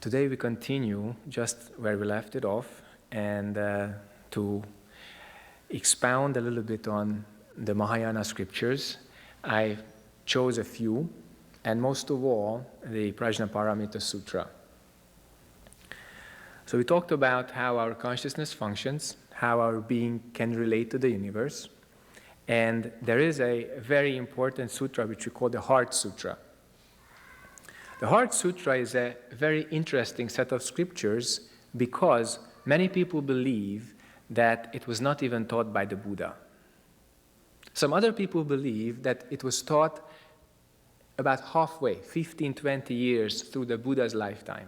Today we continue just where we left it off, and to expound a little bit on the Mahayana scriptures, I chose a few, and most of all, the Prajnaparamita Sutra. So we talked about how our consciousness functions, how our being can relate to the universe, and there is a very important sutra which we call the Heart Sutra. The Heart Sutra is a very interesting set of scriptures because many people believe that it was not even taught by the Buddha. Some other people believe that it was taught about halfway, 15, 20 years through the Buddha's lifetime.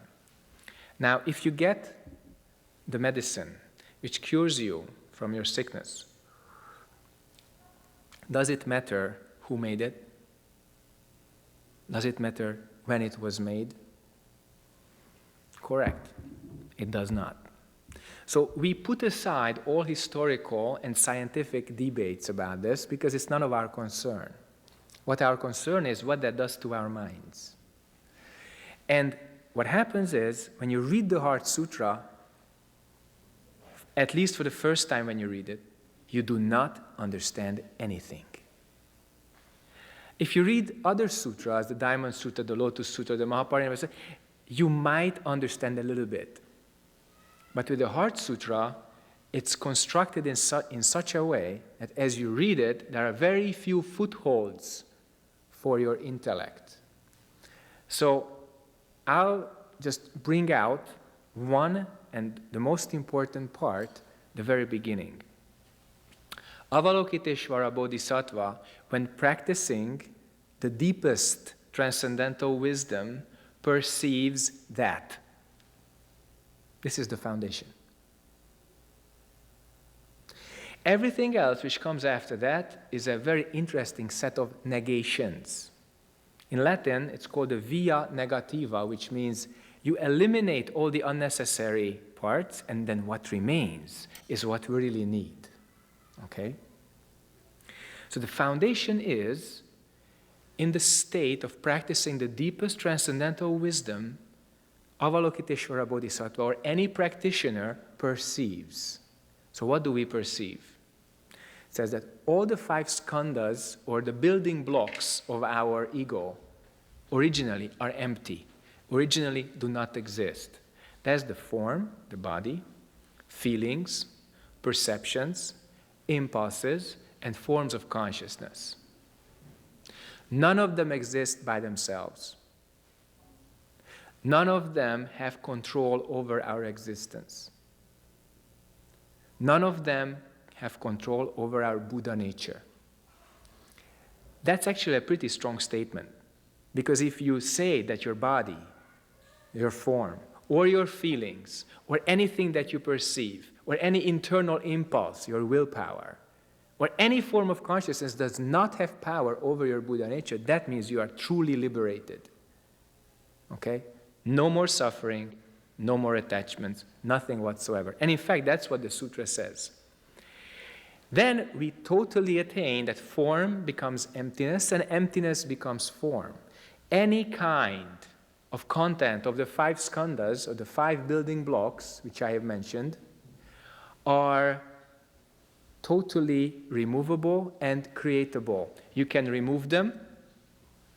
Now, if you get the medicine which cures you from your sickness, does it matter who made it? Does it matter when it was made? Correct. It does not. So we put aside all historical and scientific debates about this because it's none of our concern. What our concern is what that does to our minds. And what happens is, when you read the Heart Sutra, at least for the first time when you read it, you do not understand anything. If you read other sutras, the Diamond Sutra, the Lotus Sutra, the Mahaparinibbana Sutra, you might understand a little bit. But with the Heart Sutra, it's constructed in such a way that as you read it, there are very few footholds for your intellect. So I'll just bring out one, and the most important part, the very beginning. Avalokiteshvara Bodhisattva, when practicing the deepest transcendental wisdom, perceives that. This is the foundation. Everything else which comes after that is a very interesting set of negations. In Latin, it's called the via negativa, which means you eliminate all the unnecessary parts, and then what remains is what we really need. Okay? So the foundation is, in the state of practicing the deepest transcendental wisdom, Avalokiteshvara Bodhisattva, or any practitioner, perceives. So what do we perceive? It says that all the 5 skandhas, or the building blocks of our ego, originally are empty, originally do not exist. That's the form, the body, feelings, perceptions, impulses, and forms of consciousness. None of them exist by themselves. None of them have control over our existence. None of them have control over our Buddha nature. That's actually a pretty strong statement, because if you say that your body, your form, or your feelings, or anything that you perceive, or any internal impulse, your willpower, or any form of consciousness does not have power over your Buddha nature, that means you are truly liberated. Okay? No more suffering, no more attachments, nothing whatsoever. And in fact, that's what the sutra says. Then we totally attain that form becomes emptiness, and emptiness becomes form. Any kind of content of the 5 skandhas, or the 5 building blocks, which I have mentioned, are totally removable and creatable. You can remove them,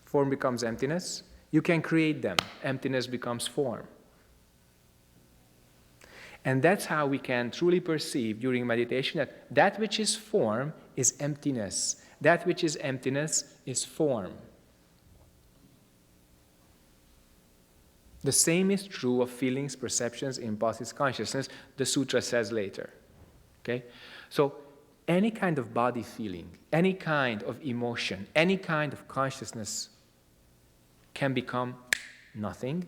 form becomes emptiness. You can create them, emptiness becomes form. And that's how we can truly perceive during meditation that that which is form is emptiness. That which is emptiness is form. The same is true of feelings, perceptions, impulses, consciousness, the sutra says later. Okay? So any kind of body feeling, any kind of emotion, any kind of consciousness can become nothing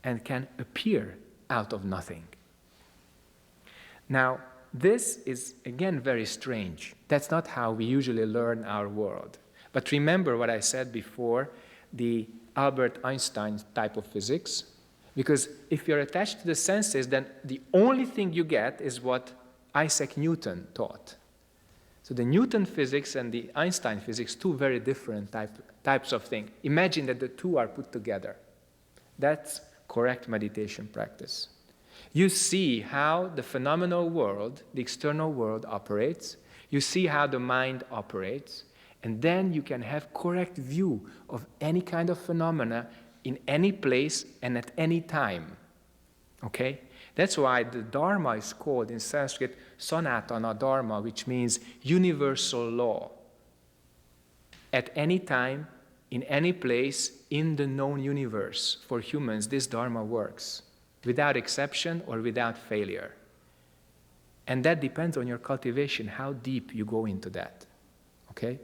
and can appear out of nothing. Now, this is, again, very strange. That's not how we usually learn our world. But remember what I said before, the Albert Einstein type of physics, because if you're attached to the senses, then the only thing you get is what Isaac Newton taught. So the Newton physics and the Einstein physics, 2 very different types of things. Imagine that the 2 are put together. That's correct meditation practice. You see how the phenomenal world, the external world operates. You see how the mind operates. And then you can have correct view of any kind of phenomena in any place and at any time. Okay? That's why the Dharma is called in Sanskrit Sanatana Dharma, which means universal law. At any time, in any place, in the known universe, for humans, this Dharma works, without exception or without failure. And that depends on your cultivation, how deep you go into that. Okay?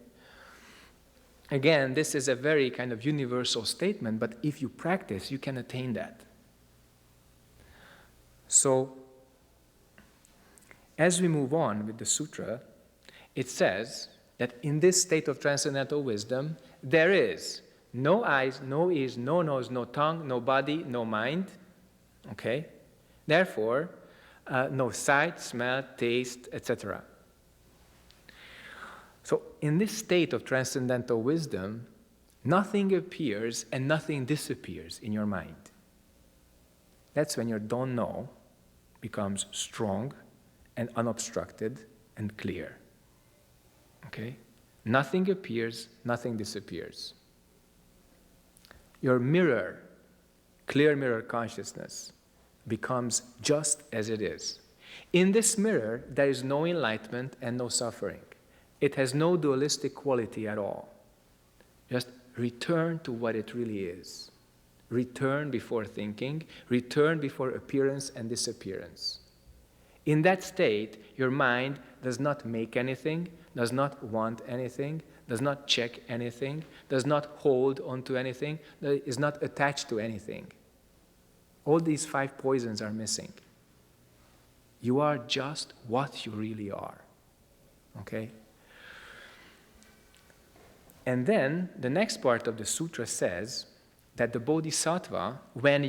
Again, this is a very kind of universal statement, but if you practice, you can attain that. So, as we move on with the sutra, it says that in this state of transcendental wisdom, there is no eyes, no ears, no nose, no tongue, no body, no mind. Okay? Therefore, no sight, smell, taste, etc. So, in this state of transcendental wisdom, nothing appears and nothing disappears in your mind. That's when your don't know becomes strong and unobstructed and clear. Okay? Nothing appears, nothing disappears. Your mirror, clear mirror consciousness, becomes just as it is. In this mirror, there is no enlightenment and no suffering. It has no dualistic quality at all. Just return to what it really is. Return before thinking, return before appearance and disappearance. In that state, your mind does not make anything, does not want anything, does not check anything, does not hold onto anything, is not attached to anything. All these 5 poisons are missing. You are just what you really are. Okay? And then the next part of the sutra says that the bodhisattva, when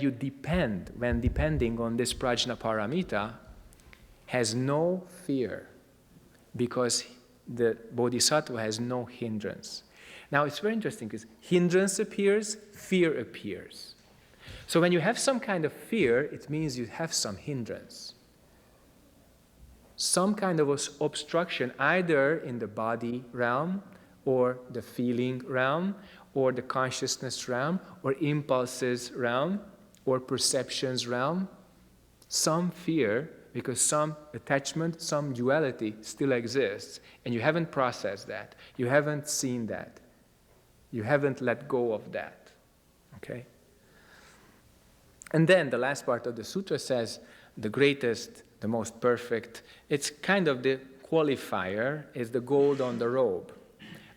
depending on this prajna paramita, has no fear because the bodhisattva has no hindrance. Now it's very interesting because hindrance appears, fear appears. So when you have some kind of fear, it means you have some hindrance. Some kind of obstruction either in the body realm or the feeling realm or the consciousness realm or impulses realm or perceptions realm. Some fear because some attachment, some duality still exists and you haven't processed that. You haven't seen that. You haven't let go of that. Okay? And then the last part of the sutra says the greatest, the most perfect, it's kind of the qualifier, is the gold on the robe.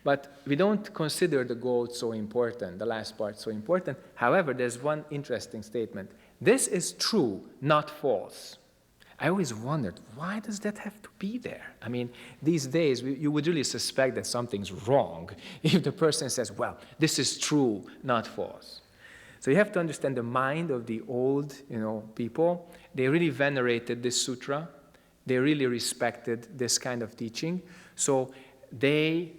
But we don't consider the gold so important, the last part so important. However, there's one interesting statement. This is true, not false. I always wondered, why does that have to be there? I mean, these days, you would really suspect that something's wrong if the person says, well, this is true, not false. So you have to understand the mind of the old, people. They really venerated this sutra. They really respected this kind of teaching. So they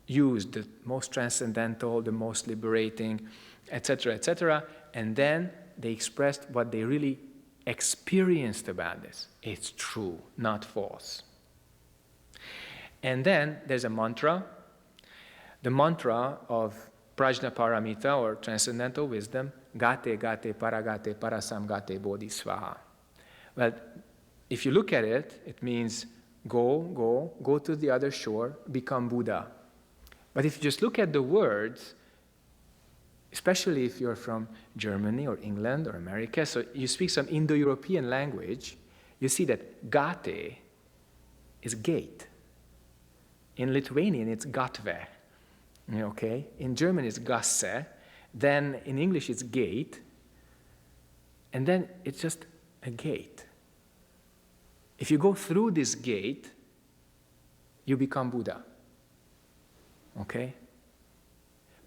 used the most transcendental, the most liberating, etc., and then they expressed what they really experienced about this. It's true, not false. And then there's a mantra. The mantra of prajna paramita, or transcendental wisdom, gate, gate, paragate, parasam gate, bodhisvaha. Well, if you look at it, it means go to the other shore, become Buddha. But if you just look at the words, especially if you're from Germany or England or America, so you speak some Indo-European language, you see that gate is gate. In Lithuanian, it's gatve. Okay? In German, it's gasse. Then in English, it's gate. And then it's just a gate. If you go through this gate, you become Buddha. Okay?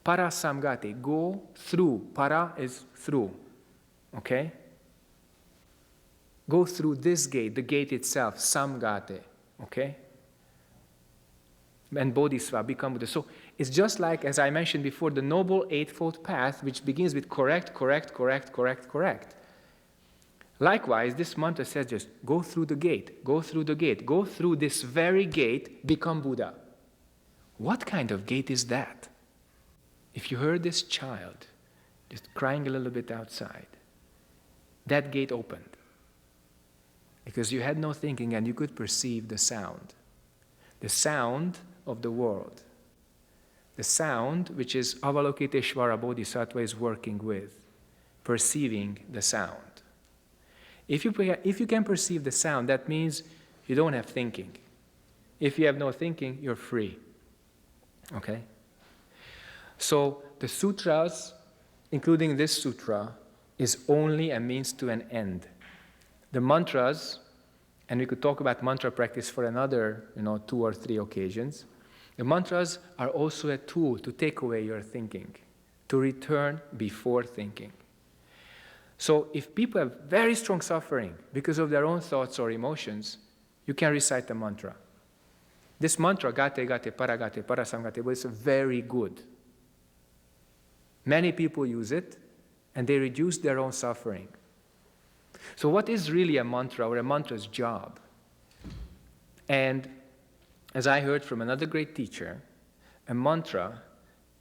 Para samgate, go through. Para is through. Okay? Go through this gate, the gate itself, samgate. Okay? And bodhisattva, become Buddha. So it's just like, as I mentioned before, the Noble Eightfold Path, which begins with correct. Likewise, this mantra says just go through the gate, go through the gate, go through this very gate, become Buddha. What kind of gate is that? If you heard this child just crying a little bit outside, that gate opened because you had no thinking and you could perceive the sound of the world, the sound which is Avalokiteshvara Bodhisattva is working with, perceiving the sound. If you can perceive the sound, that means you don't have thinking. If you have no thinking, you're free. Okay? So the sutras, including this sutra, is only a means to an end. The mantras, and we could talk about mantra practice for another 2 or 3 occasions, the mantras are also a tool to take away your thinking, to return before thinking. So if people have very strong suffering because of their own thoughts or emotions, you can recite the mantra. This mantra, gate gate paragate parasamgate, is very good. Many people use it, and they reduce their own suffering. So what is really a mantra or a mantra's job? And as I heard from another great teacher, a mantra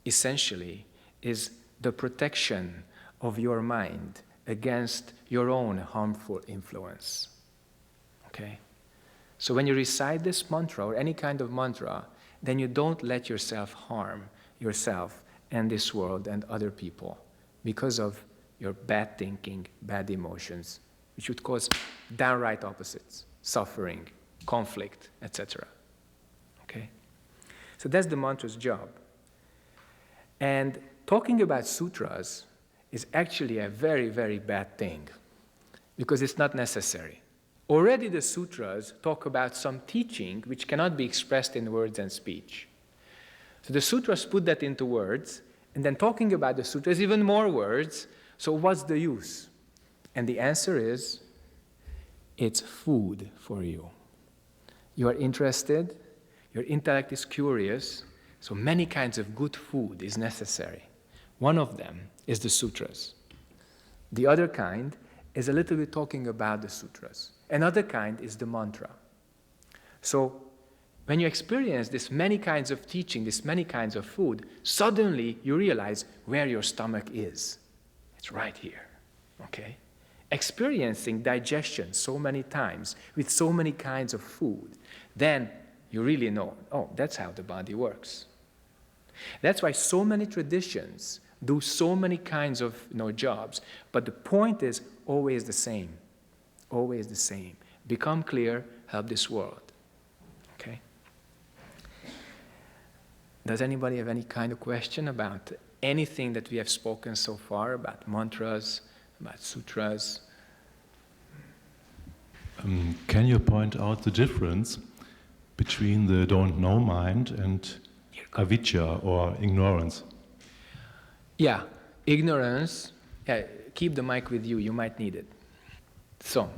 essentially is the protection of your mind against your own harmful influence. Okay? So when you recite this mantra or any kind of mantra, then you don't let yourself harm yourself and this world and other people because of your bad thinking, bad emotions, which would cause downright opposites, suffering, conflict, etc. Okay? So that's the mantra's job. And talking about sutras is actually a very, very bad thing because it's not necessary. Already the sutras talk about some teaching which cannot be expressed in words and speech. So the sutras put that into words, and then talking about the sutras, even more words. So what's the use? And the answer is, it's food for you. You are interested, your intellect is curious, so many kinds of good food is necessary. One of them is the sutras. The other kind is a little bit talking about the sutras. Another kind is the mantra. So when you experience this many kinds of teaching, this many kinds of food, suddenly you realize where your stomach is. It's right here, okay? Experiencing digestion so many times with so many kinds of food, then you really know, oh, that's how the body works. That's why so many traditions do so many kinds of jobs, but the point is always the same. Always the same. Become clear, help this world. Okay? Does anybody have any kind of question about anything that we have spoken so far, about mantras, about sutras? Can you point out the difference between the don't know mind and avidya or ignorance? Yeah, ignorance. Yeah, keep the mic with you, you might need it. So,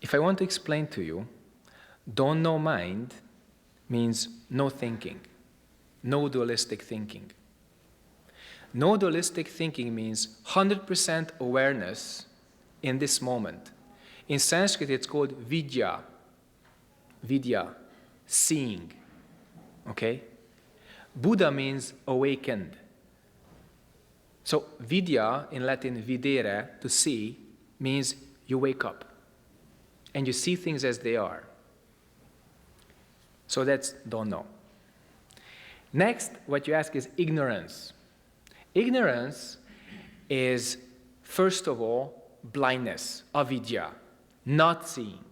if I want to explain to you, don't know mind means no thinking, no dualistic thinking. No dualistic thinking means 100% awareness in this moment. In Sanskrit, it's called vidya. Vidya, seeing. Okay? Buddha means awakened. So vidya, in Latin videre, to see, means you wake up and you see things as they are. So that's don't know. Next, what you ask is ignorance. Ignorance is, first of all, blindness, avidya, not seeing.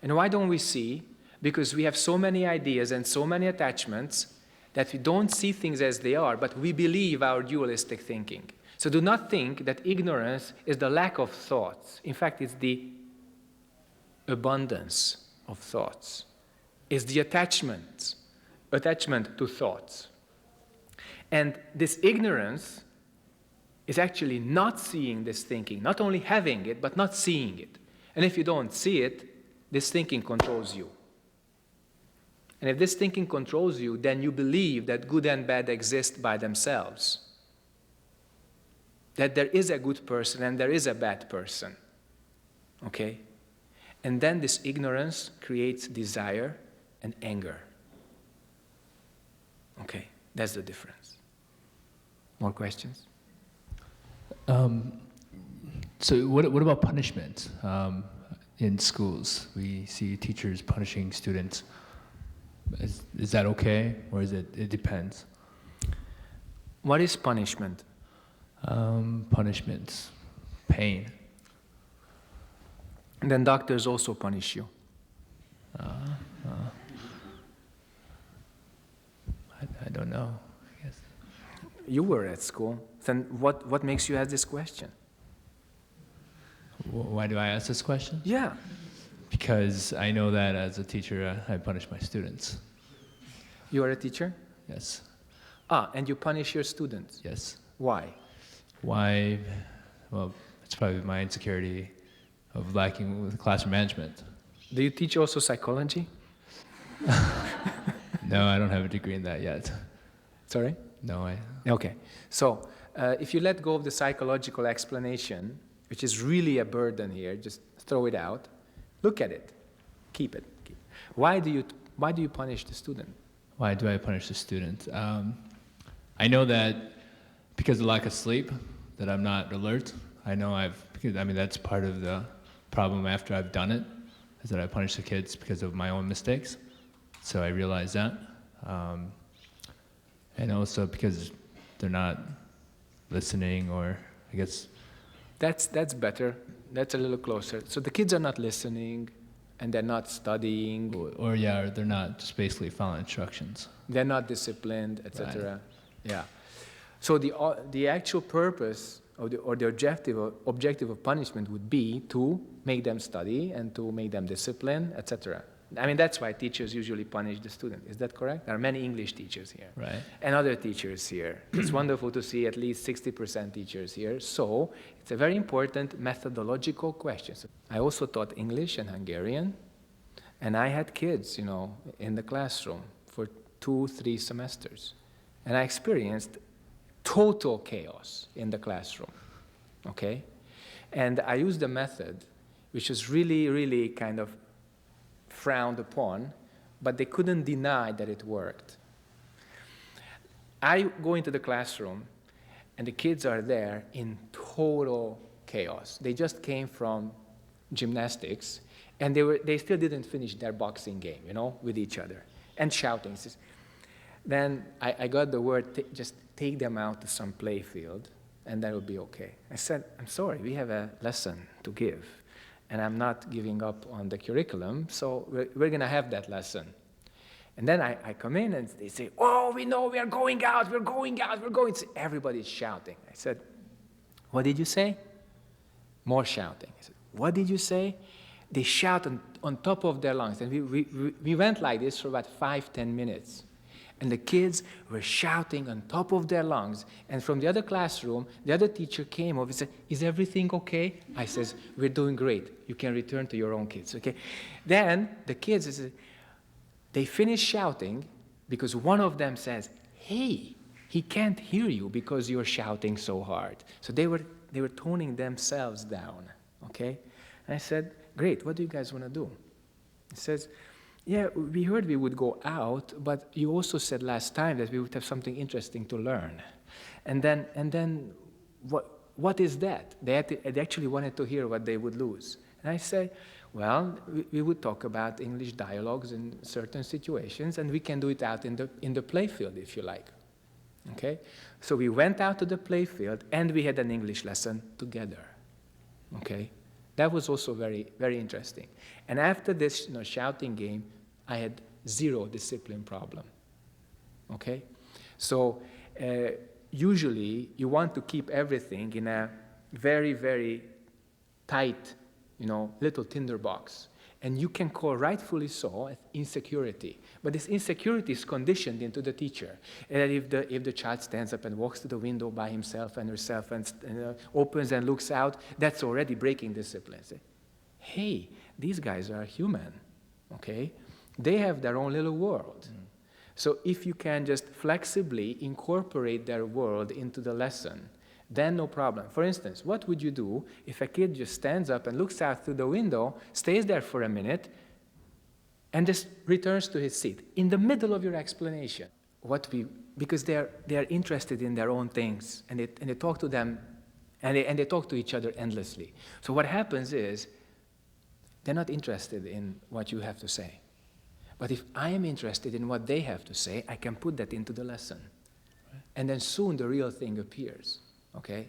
And why don't we see? Because we have so many ideas and so many attachments that we don't see things as they are, but we believe our dualistic thinking. So do not think that ignorance is the lack of thoughts. In fact, it's the abundance of thoughts. It's the attachment to thoughts. And this ignorance is actually not seeing this thinking, not only having it, but not seeing it. And if you don't see it, this thinking controls you. And if this thinking controls you, then you believe that good and bad exist by themselves. That there is a good person and there is a bad person. Okay? And then this ignorance creates desire and anger. Okay, that's the difference. More questions? So what about punishment? In schools, we see teachers punishing students. Is that okay, or is it depends? What is punishment? Punishment, pain. And then doctors also punish you. I don't know, I guess. You were at school. Then what makes you ask this question? Why do I ask this question? Yeah. Because I know that as a teacher, I punish my students. You are a teacher? Yes. And you punish your students? Yes. Why? Why? Well, it's probably my insecurity of lacking with classroom management. Do you teach also psychology? No, I don't have a degree in that yet. Sorry? No, Okay. So, if you let go of the psychological explanation, which is really a burden here, just throw it out. Look at it. Keep it. Why do you punish the student? Why do I punish the student? I know that because of lack of sleep, that I'm not alert. I know that's part of the problem after I've done it, is that I punish the kids because of my own mistakes. So I realize that. And also because they're not listening, or I guess... That's better. That's a little closer. So the kids are not listening, and they're not studying. Or they're not just basically following instructions. They're not disciplined, etc. Right. Yeah. So the actual purpose or the objective of punishment would be to make them study and to make them disciplined, etc. I mean, that's why teachers usually punish the student. Is that correct? There are many English teachers here. Right. And other teachers here. It's wonderful to see at least 60% teachers here. So it's a very important methodological question. So I also taught English and Hungarian, and I had kids, in the classroom for 2-3 semesters. And I experienced total chaos in the classroom, okay? And I used a method which was really, really kind of frowned upon, but they couldn't deny that it worked. I go into the classroom, and the kids are there in total chaos. They just came from gymnastics, and they still didn't finish their boxing game, with each other, and shouting. Then I got the word, just take them out to some play field, and that will be okay. I said, I'm sorry, we have a lesson to give, and I'm not giving up on the curriculum, so we're going to have that lesson. And then I come in, and they say, oh, we know, we are going out, we're going out, we're going. Everybody's shouting. I said, what did you say? More shouting. I said, what did you say? They shout on top of their lungs. And we went like this for about 5-10 minutes. And the kids were shouting on top of their lungs. And from the other classroom, the other teacher came over and said, is everything okay? I says, we're doing great. You can return to your own kids, okay? Then the kids, they finish shouting because one of them says, hey, he can't hear you because you're shouting so hard. So they were toning themselves down, okay? And I said, great, what do you guys want to do? He says, yeah, we heard we would go out, but you also said last time that we would have something interesting to learn. And then what is that? They actually wanted to hear what they would lose. And I said, well, we would talk about English dialogues in certain situations, and we can do it out in the playfield if you like. Okay? So we went out to the playfield, and we had an English lesson together. Okay? That was also very, very interesting. And after this shouting game, I had zero discipline problem. Okay? So usually you want to keep everything in a very, very tight, little tinderbox. And you can call rightfully so insecurity. But this insecurity is conditioned into the teacher. And if the child stands up and walks to the window by himself and herself and opens and looks out, that's already breaking discipline. Say, hey, these guys are human, okay? They have their own little world. So if you can just flexibly incorporate their world into the lesson, then no problem. For instance, what would you do if a kid just stands up and looks out through the window, stays there for a minute, and just returns to his seat in the middle of your explanation? Because they are interested in their own things, and they talk to them, and they talk to each other endlessly. So what happens is, they're not interested in what you have to say. But if I am interested in what they have to say, I can put that into the lesson. And then soon the real thing appears, okay?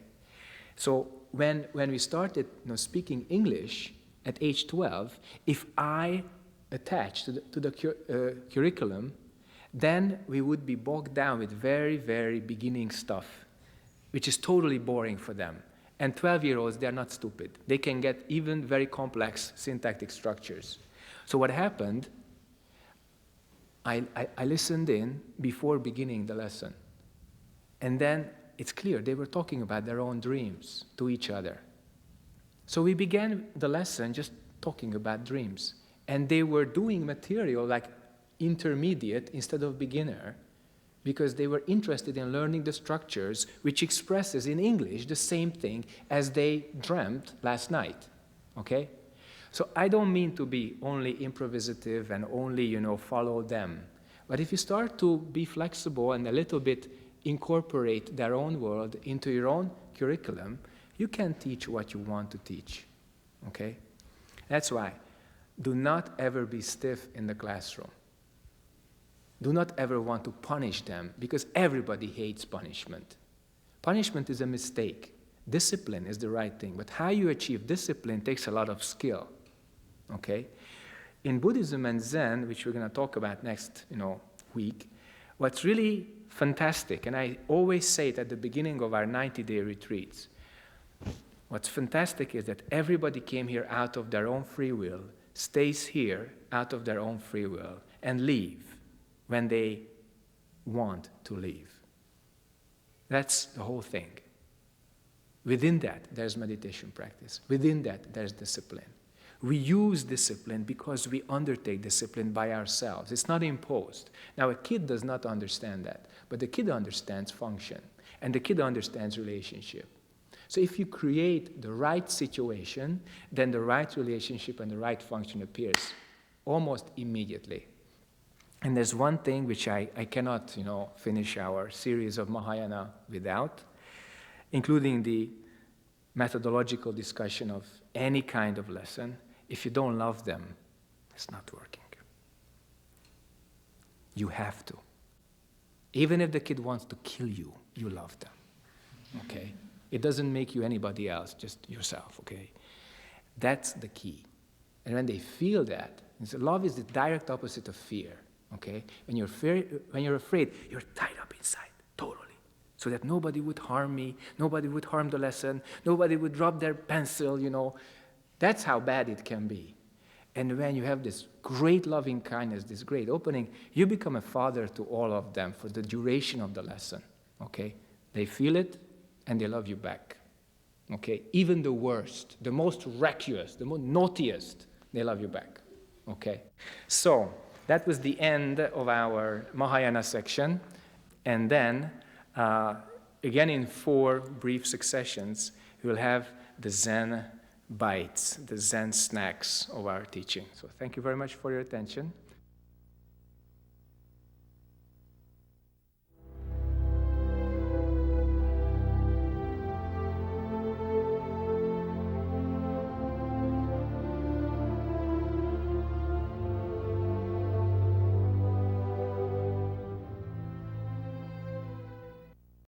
So when we started speaking English at age 12, if I attached to the curriculum, then we would be bogged down with very, very beginning stuff, which is totally boring for them. And 12-year-olds, they're not stupid. They can get even very complex syntactic structures. So what happened, I listened in before beginning the lesson. And then it's clear they were talking about their own dreams to each other. So we began the lesson just talking about dreams. And they were doing material like intermediate instead of beginner, because they were interested in learning the structures which expresses in English the same thing as they dreamt last night, okay? So I don't mean to be only improvisative and only, follow them. But if you start to be flexible and a little bit incorporate their own world into your own curriculum, you can teach what you want to teach, okay? That's why, do not ever be stiff in the classroom. Do not ever want to punish them, because everybody hates punishment. Punishment is a mistake. Discipline is the right thing, but how you achieve discipline takes a lot of skill, okay? In Buddhism and Zen, which we're going to talk about next, week, what's really fantastic, and I always say it at the beginning of our 90-day retreats, what's fantastic is that everybody came here out of their own free will, stays here out of their own free will, and leave when they want to leave. That's the whole thing. Within that, there's meditation practice. Within that, there's discipline. We use discipline because we undertake discipline by ourselves. It's not imposed. Now, a kid does not understand that, but the kid understands function, and the kid understands relationship. So if you create the right situation, then the right relationship and the right function appears almost immediately. And there's one thing which I cannot, finish our series of Mahayana without, including the methodological discussion of any kind of lesson. If you don't love them, it's not working. You have to. Even if the kid wants to kill you, you love them, okay? It doesn't make you anybody else, just yourself, okay? That's the key. And when they feel that, love is the direct opposite of fear. Okay? When you're afraid, you're tied up inside, totally. So that nobody would harm me, nobody would harm the lesson, nobody would drop their pencil, That's how bad it can be. And when you have this great loving kindness, this great opening, you become a father to all of them for the duration of the lesson. Okay? They feel it, and they love you back. Okay? Even the worst, the most reckless, the most naughtiest, they love you back. Okay? So, that was the end of our Mahayana section. And then, again in 4 brief successions, we will have the Zen bites, the Zen snacks of our teaching. So thank you very much for your attention.